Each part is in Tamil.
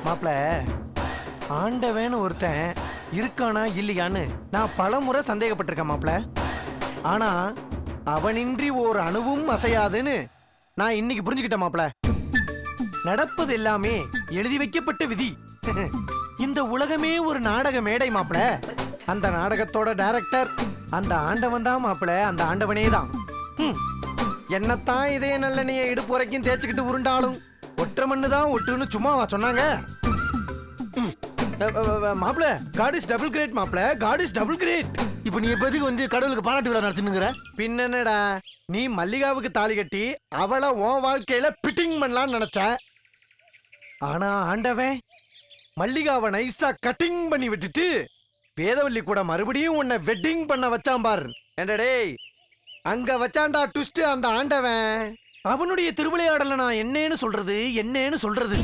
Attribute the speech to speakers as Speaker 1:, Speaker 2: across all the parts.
Speaker 1: மாப்பிள, ஆண்டவன்னு ஒருத்தன் இருக்கானா இல்லையான்னு நான் பலமுறை சந்தேகப்பட்டிருக்கேன் மாப்பிள. ஆனா அவனின்றி ஒரு அணுவும் அசையாதுன்னு நான் இன்னைக்கு புரிஞ்சுக்கிட்டேன் மாப்பிள. நடப்பது எல்லாமே எழுதி வைக்கப்பட்ட விதி. இந்த உலகமே ஒரு நாடக மேடை மாப்பிள. அந்த நாடகத்தோட டைரக்டர் அந்த ஆண்டவன் தான் மாப்பிள. அந்த ஆண்டவனே தான். என்னத்தான் இதே நல்லெண்ணைய இடுப்பு வரைக்கும் தேய்ச்சிக்கிட்டு உருண்டாலும் ஒற்றை மண்ணு தான் ஒட்டுன்னு சும்மாவா சொன்னாங்க? மாப்பிள, காட் இஸ் டபுள் கிரேட் மாப்பிள. God is double great.
Speaker 2: இப்ப நீ எப்போதைக்கு வந்து கடவுளுக்கு பாராட்டு விழா நடத்தினுங்கிற?
Speaker 1: பின்னடா, நீ மல்லிகாவுக்கு தாலி கட்டி அவளை உன் வாழ்க்கையில பிட்டிங் பண்ணலாம்னு நினைச்ச. ஆனா ஆண்டவன் மல்லிகாவை நைஸா கட்டிங் பண்ணி விட்டுட்டு வேதவல்லி கூட மறுபடியும் உன்னை வெட்டிங் பண்ண வச்சான் பார். டேய், அங்க வச்சாண்டா ட்விஸ்ட் அந்த ஆண்டவன். அவனுடைய திருவிளையாடல நான் என்னன்னு சொல்றது?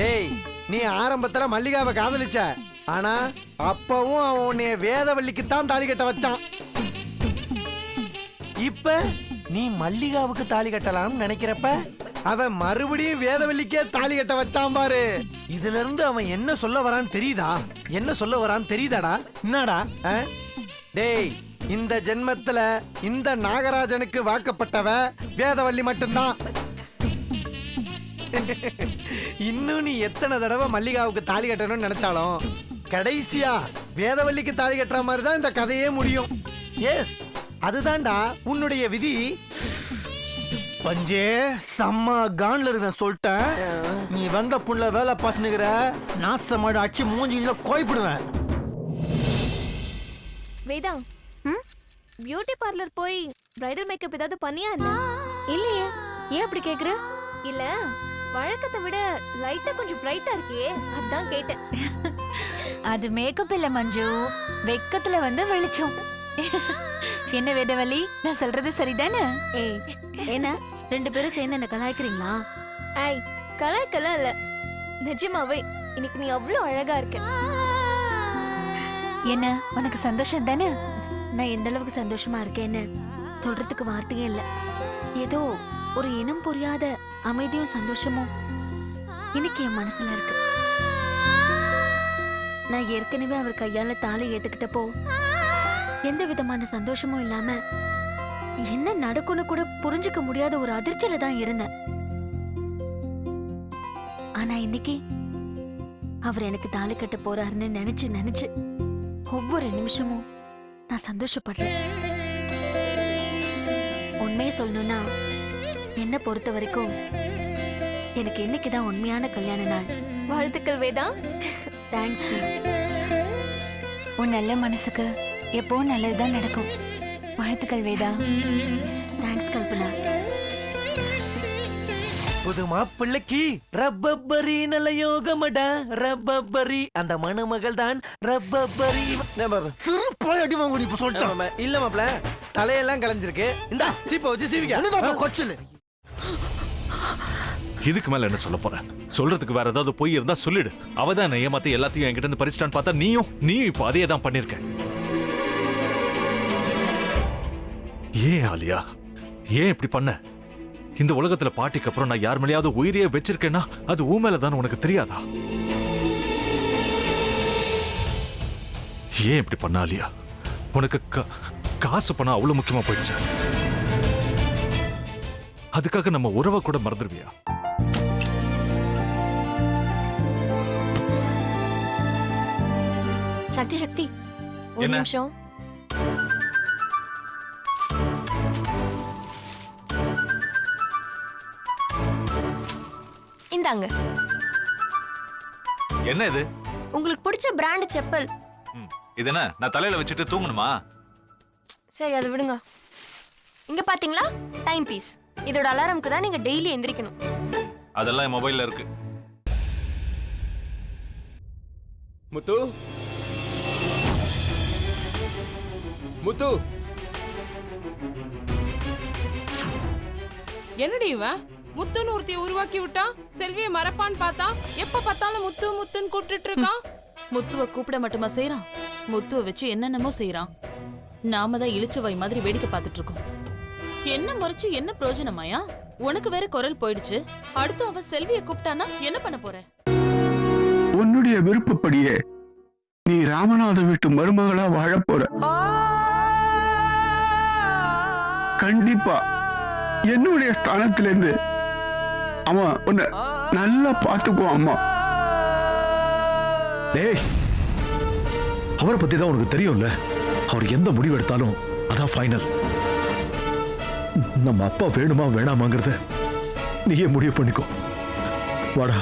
Speaker 1: டேய், நீ ஆரம்பத்துல மல்லிகாவை காதலிச்ச. ஆனா அப்பவும் அவன் உன்னைய வேதவல்லிக்கு தான் தாலி கட்ட வச்சான். இப்ப நீ மல்லிகாவுக்கு தாலி கட்டலாம்னு நினைக்கிறப்ப அவன் மறுபடியும் வேதவல்லிக்கே தாலி கட்ட வச்சான் பாரு. இதுல இருந்து அவன் என்ன சொல்ல வரான்னு தெரியுதாடா?
Speaker 2: என்னடா?
Speaker 1: டேய், இந்த ஜென்மத்துல இந்த நாகராஜனுக்கு வாக்கப்பட்டவ வேதவல்லி மட்டும்தான். இன்னும் நீ எத்தனை தடவை மல்லிகாவுக்கு தாலி கட்டணும்னு நினைச்சாலும் கடைசியா வேதவல்லிக்கு தாலி கட்டுற மாதிரி தான் இந்த கதையே முடியும். எஸ், அதுதான்டா உன்னுடைய விதி.
Speaker 2: பஞ்சே செம்ம கான்ல இருக்க சொல்லிட்டேன். நீ வந்த புள்ள வேலை பாசனுங்கிற நாசமாடு அச்சு மூஞ்சில கோய்பிடுவேன்.
Speaker 3: வேதா, பியூட்டி பார்லர் போய் பிரைடல் மேக்கப் ஏதாவது பண்ணியா என்ன?
Speaker 4: இல்லையே, ஏன் அப்படி கேக்குற?
Speaker 3: இல்ல, வழக்கத்தை விட லைட்டா கொஞ்சம் பிரைட்டா இருக்கே, அதான் கேட்டேன்.
Speaker 4: அது மேக்கப் இல்ல மஞ்சு, வெக்கத்துல வந்து வெளிச்சம். என்ன வேதவல்லி, நான் சொல்றது சரிதானே?
Speaker 5: ஏய், என்ன ரெண்டு பேரும் சேர்ந்து என்ன கலாய்க்கிறீங்களா?
Speaker 3: ஐய், கலாய்க்கலாம் இல்ல, நிஜமாவே இன்னைக்கு நீ அவ்வளவு அழகா இருக்க.
Speaker 4: என்ன உனக்கு சந்தோஷம் தானே?
Speaker 5: நான் எந்த அளவுக்கு சந்தோஷமா இருக்கேன்னு சொல்றதுக்கு வார்த்தையே இல்ல. ஏதோ ஒரு இனம் புரியாத அமைதியும் சந்தோஷமும் இன்னைக்கு என் மனசுல இருக்கு. நான் ஏற்கனவே அவர் கையால தாலி ஏத்துக்கிட்டப்போ எந்த விதமான சந்தோஷமும் இல்லாம என்ன நடக்கும்னு கூட புரிஞ்சுக்க முடியாத ஒரு அதிர்ச்சியில தான் இருந்தேன். ஆனா இன்னைக்கு அவர் எனக்கு தாலி கட்ட போறாருன்னு நினைச்சு ஒவ்வொரு நிமிஷமும் நான் சந்தோஷப்படுறேன். உண்மையை சொல்லணும்னா என்ன பொறுத்த வரைக்கும் எனக்கு இன்னைக்குதான் உண்மையான கல்யாண நாள்.
Speaker 3: வாழ்த்துக்கள் வேதா.
Speaker 5: தேங்க்ஸ்.
Speaker 4: உன் நல்ல மனசுக்கு எப்பவும் நல்லதுதான் நடக்கும். வாழ்த்துக்கள் வேதா.
Speaker 5: தேங்க்ஸ் கல்பனா.
Speaker 1: புது மாப்பிள்ளைக்கு ரப்பரி நல்ல யோகமடா ரப்பரி. அந்த மணமகள் தான் ரப்பரி.
Speaker 2: அடி வாங்க இப்ப சொல்லிட்டேன்.
Speaker 1: இல்ல மாப்பிள, தலையெல்லாம் கலைஞ்சிருக்கு. இந்த சீப்பை வச்சு சீவிக்க.
Speaker 2: கொச்சலு
Speaker 6: இதுக்கு மேல என்ன சொல்ல போற? சொல்றதுக்கு வேற ஏதாவது பொய் இருந்தா சொல்லிடு. அவதான் என்ன ஏமாத்தி எல்லாத்தையும் என்கிட்ட இருந்து பறிச்சிட்டான்னு பார்த்தா நீயும் இப்ப அதே தான் பண்ணிருக்க. ஏன் ஆலியா, ஏன் இப்படி பண்ண? இந்த உலகத்துல பாட்டிக்கு அப்புறம் நான் யார் மேலேயாவது உயிரையே வச்சிருக்கேன்னா அது ஊ மேலதான் உனக்கு தெரியாதா? ஏன் இப்படி பண்ண ஆலியா? உனக்கு காசு பணம் அவ்வளவு முக்கியமா போயிடுச்சு. அதுக்காக நம்ம உறவை கூட மறந்துடுவியா?
Speaker 3: சக்தி ஒரு நிமிஷம். இந்தாங்க.
Speaker 6: என்ன இது?
Speaker 3: உங்களுக்கு பிடிச்ச பிராண்ட் செப்பல்.
Speaker 6: இது என்ன நான் தலையில வச்சுட்டு தூங்கணுமா?
Speaker 3: சரி, அதை விடுங்க. இங்க பாத்தீங்களா, டைம் பீஸ். இதோட அலாரம்க்கு தான் நீங்க டெய்லி எந்திரிக்கணும்.
Speaker 6: அதெல்லாம் என் மொபைல்ல இருக்கு.
Speaker 7: முத்து, முத்து,
Speaker 8: என்னடி இவன் முத்துன்னு ஒருத்திய உருவாக்கி விட்டா? செல்விய மறப்பான்னு பார்த்தா எப்ப பார்த்தாலும் முத்து முத்துன்னு கூப்பிட்டு இருக்கான்.
Speaker 9: முத்துவ கூப்பிட மட்டுமா செய்யறான், முத்துவ வச்சு என்னென்னமோ செய்யறான். நாம தான் இழிச்சவாய் மாதிரி வேடிக்கை பார்த்துட்டு இருக்கோம். என்ன முறைச்சு என்ன பிரயோஜனமாயா? உனக்கு வேற குரல் போயிடுச்சு. அடுத்து அவ செல்விய கூப்பிட்டானா என்ன பண்ண போற?
Speaker 10: உன்னுடைய விருப்பப்படியே நீ ராமநாத வீட்டு மருமகளா வாழ போற. கண்டிப்பா என்னுடைய ஸ்தானத்திலிருந்து அவன் உன்னை நல்லா பாத்துக்குவான் அம்மா.
Speaker 11: டேய், அவரை பத்தி தான் உனக்கு தெரியும்ல. அவர் எந்த முடிவு எடுத்தாலும் அதான் ஃபைனல். நம்ம அப்பா வேணுமா வேணாமாங்கிறத நீயே முடிவு பண்ணிக்கோ. வாடா.